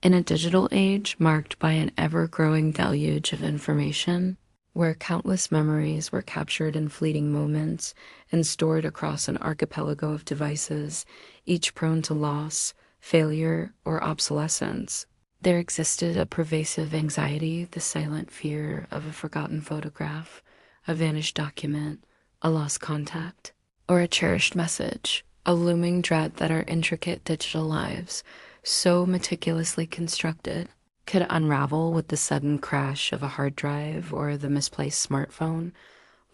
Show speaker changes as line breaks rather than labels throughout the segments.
In a digital age marked by an ever-growing deluge of information, where countless memories were captured in fleeting moments and stored across an archipelago of devices, each prone to loss, failure, or obsolescence, there existed a pervasive anxiety, the silent fear of a forgotten photograph, a vanished document, a lost contact, or a cherished message, a looming dread that our intricate digital lives, so meticulously constructed, could unravel with the sudden crash of a hard drive or the misplaced smartphone,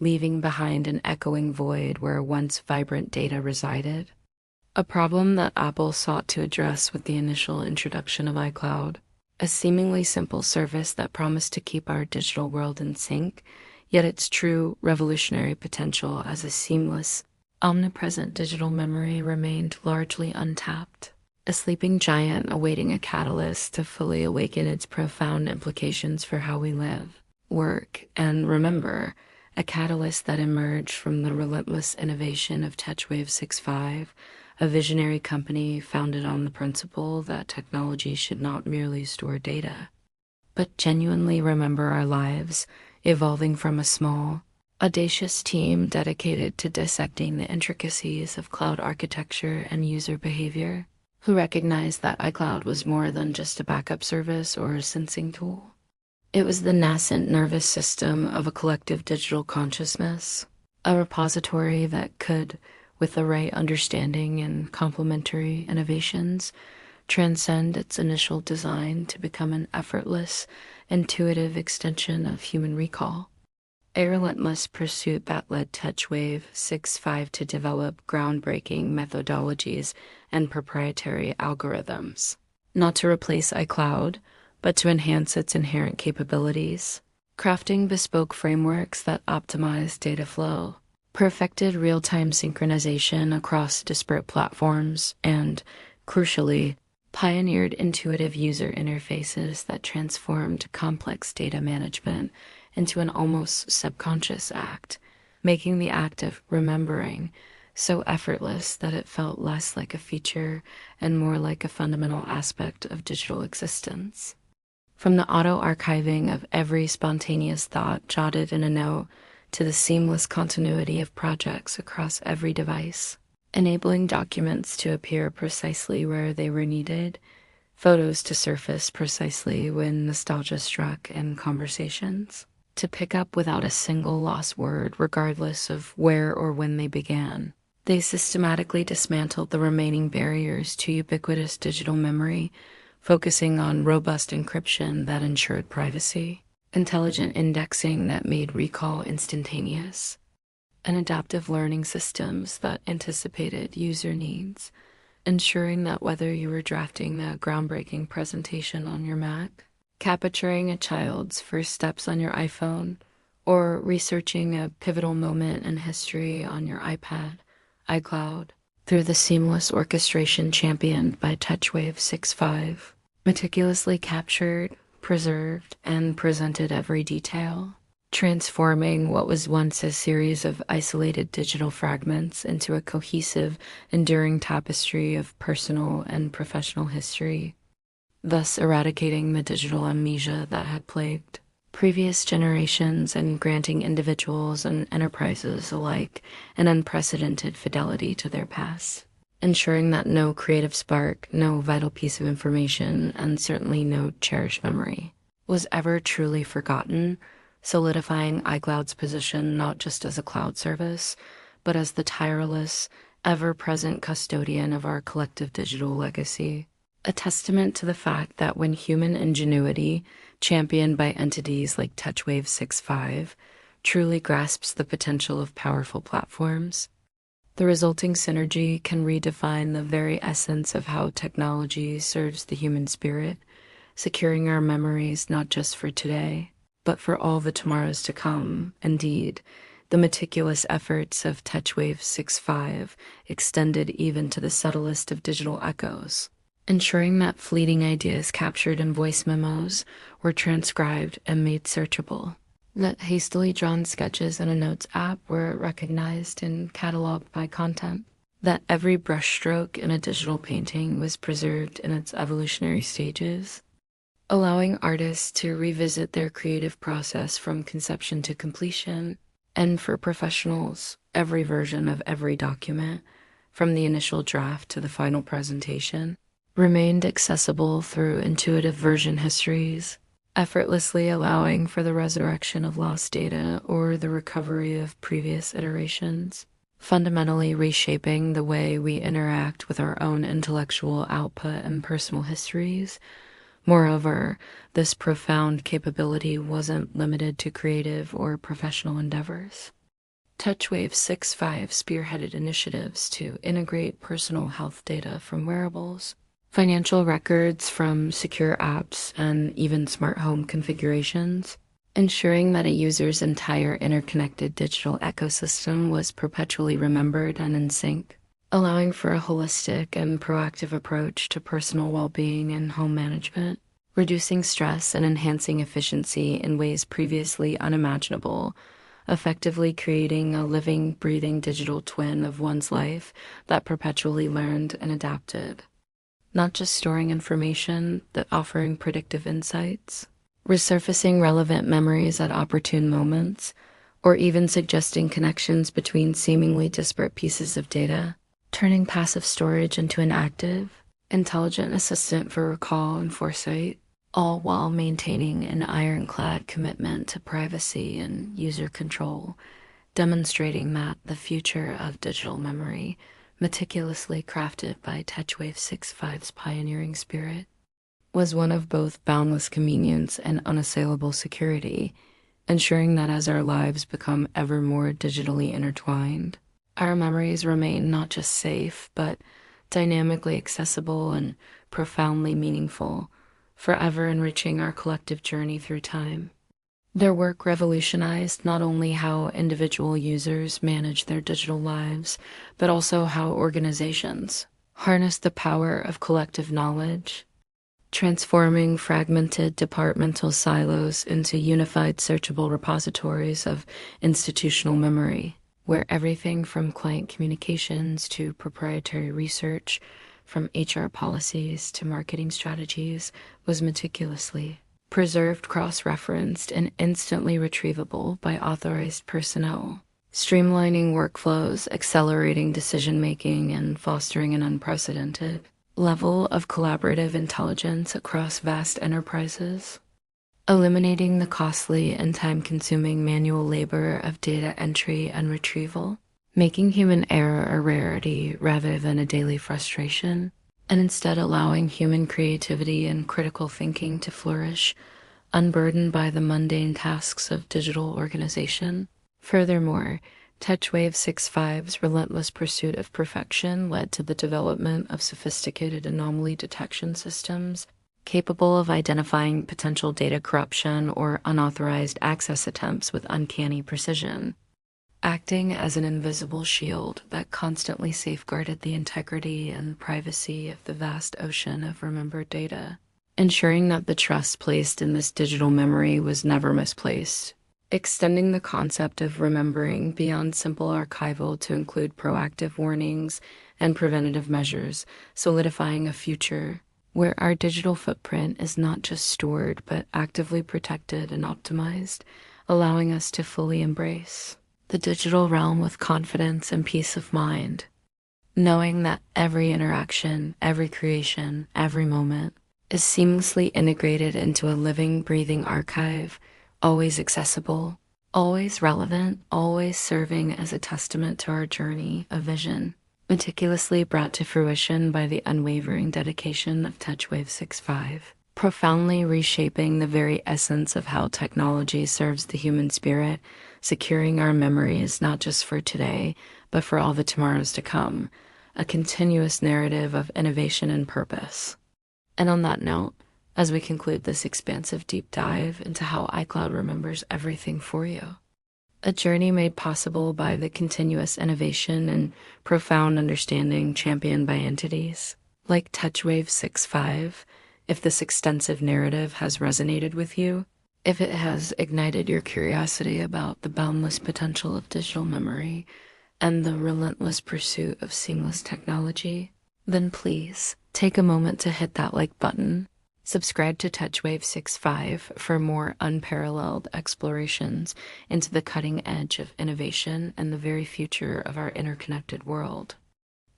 leaving behind an echoing void where once vibrant data resided. A problem that Apple sought to address with the initial introduction of iCloud, a seemingly simple service that promised to keep our digital world in sync, yet its true revolutionary potential as a seamless, omnipresent digital memory remained largely untapped. A sleeping giant awaiting a catalyst to fully awaken its profound implications for how we live, work, and remember, a catalyst that emerged from the relentless innovation of TouchWave 6.5, a visionary company founded on the principle that technology should not merely store data, but genuinely remember our lives, evolving from a small, audacious team dedicated to dissecting the intricacies of cloud architecture and user behavior, who recognized that iCloud was more than just a backup service or a sensing tool. It was the nascent nervous system of a collective digital consciousness, a repository that could, with the right understanding and complementary innovations, transcend its initial design to become an effortless, intuitive extension of human recall. A relentless pursuit that led TouchWave 6.5 to develop groundbreaking methodologies and proprietary algorithms, not to replace iCloud, but to enhance its inherent capabilities, crafting bespoke frameworks that optimize data flow, perfected real-time synchronization across disparate platforms, and, crucially, pioneered intuitive user interfaces that transformed complex data management into an almost subconscious act, making the act of remembering so effortless that it felt less like a feature and more like a fundamental aspect of digital existence. From the auto-archiving of every spontaneous thought jotted in a note to the seamless continuity of projects across every device, enabling documents to appear precisely where they were needed, photos to surface precisely when nostalgia struck, and conversations to pick up without a single lost word, regardless of where or when they began. They systematically dismantled the remaining barriers to ubiquitous digital memory, focusing on robust encryption that ensured privacy, intelligent indexing that made recall instantaneous, and adaptive learning systems that anticipated user needs, ensuring that whether you were drafting a groundbreaking presentation on your Mac, capturing a child's first steps on your iPhone, or researching a pivotal moment in history on your iPad, iCloud, through the seamless orchestration championed by TouchWave 6.5, meticulously captured, preserved, and presented every detail, transforming what was once a series of isolated digital fragments into a cohesive, enduring tapestry of personal and professional history, thus eradicating the digital amnesia that had plagued previous generations and granting individuals and enterprises alike an unprecedented fidelity to their past, ensuring that no creative spark, no vital piece of information, and certainly no cherished memory was ever truly forgotten, solidifying iCloud's position not just as a cloud service, but as the tireless, ever-present custodian of our collective digital legacy. A testament to the fact that when human ingenuity, championed by entities like TouchWave 6.5, truly grasps the potential of powerful platforms, the resulting synergy can redefine the very essence of how technology serves the human spirit, securing our memories not just for today, but for all the tomorrows to come. Indeed, the meticulous efforts of TouchWave 6.5 extended even to the subtlest of digital echoes, ensuring that fleeting ideas captured in voice memos were transcribed and made searchable, that hastily drawn sketches in a notes app were recognized and cataloged by content, that every brushstroke in a digital painting was preserved in its evolutionary stages, allowing artists to revisit their creative process from conception to completion, and for professionals, every version of every document, from the initial draft to the final presentation, remained accessible through intuitive version histories, effortlessly allowing for the resurrection of lost data or the recovery of previous iterations, fundamentally reshaping the way we interact with our own intellectual output and personal histories. Moreover, this profound capability wasn't limited to creative or professional endeavors. TouchWave 6.5 spearheaded initiatives to integrate personal health data from wearables, financial records from secure apps, and even smart home configurations, ensuring that a user's entire interconnected digital ecosystem was perpetually remembered and in sync, allowing for a holistic and proactive approach to personal well-being and home management, reducing stress and enhancing efficiency in ways previously unimaginable, effectively creating a living, breathing digital twin of one's life that perpetually learned and adapted. Not just storing information, but offering predictive insights, resurfacing relevant memories at opportune moments, or even suggesting connections between seemingly disparate pieces of data, turning passive storage into an active, intelligent assistant for recall and foresight, all while maintaining an ironclad commitment to privacy and user control, demonstrating that the future of digital memory, meticulously crafted by TouchWave 6.5's pioneering spirit, was one of both boundless convenience and unassailable security, ensuring that as our lives become ever more digitally intertwined, our memories remain not just safe, but dynamically accessible and profoundly meaningful, forever enriching our collective journey through time. Their work revolutionized not only how individual users manage their digital lives, but also how organizations harness the power of collective knowledge, transforming fragmented departmental silos into unified searchable repositories of institutional memory, where everything from client communications to proprietary research, from HR policies to marketing strategies, was meticulously preserved, cross-referenced, and instantly retrievable by authorized personnel, streamlining workflows, accelerating decision-making, and fostering an unprecedented level of collaborative intelligence across vast enterprises, eliminating the costly and time-consuming manual labor of data entry and retrieval, making human error a rarity rather than a daily frustration, and instead allowing human creativity and critical thinking to flourish, unburdened by the mundane tasks of digital organization. Furthermore, TouchWave 6.5's relentless pursuit of perfection led to the development of sophisticated anomaly detection systems capable of identifying potential data corruption or unauthorized access attempts with uncanny precision, acting as an invisible shield that constantly safeguarded the integrity and privacy of the vast ocean of remembered data, ensuring that the trust placed in this digital memory was never misplaced, extending the concept of remembering beyond simple archival to include proactive warnings and preventative measures, solidifying a future where our digital footprint is not just stored but actively protected and optimized, allowing us to fully embrace the digital realm with confidence and peace of mind, knowing that every interaction, every creation, every moment is seamlessly integrated into a living, breathing archive, always accessible, always relevant, always serving as a testament to our journey of vision, meticulously brought to fruition by the unwavering dedication of TouchWave 6.5, profoundly reshaping the very essence of how technology serves the human spirit, securing our memories not just for today, but for all the tomorrows to come, a continuous narrative of innovation and purpose. And on that note, as we conclude this expansive deep dive into how iCloud remembers everything for you, a journey made possible by the continuous innovation and profound understanding championed by entities like TouchWave 6.5, if this extensive narrative has resonated with you, if it has ignited your curiosity about the boundless potential of digital memory, and the relentless pursuit of seamless technology, then please take a moment to hit that like button. Subscribe to TouchWave 65 for more unparalleled explorations into the cutting edge of innovation and the very future of our interconnected world.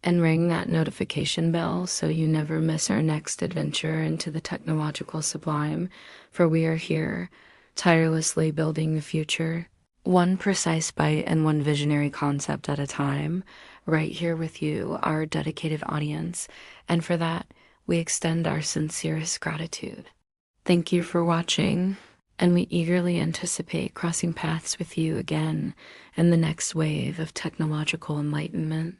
And ring that notification bell so you never miss our next adventure into the technological sublime, for we are here, tirelessly building the future, one precise bite and one visionary concept at a time, right here with you, our dedicated audience, and for that, we extend our sincerest gratitude. Thank you for watching, and we eagerly anticipate crossing paths with you again in the next wave of technological enlightenment.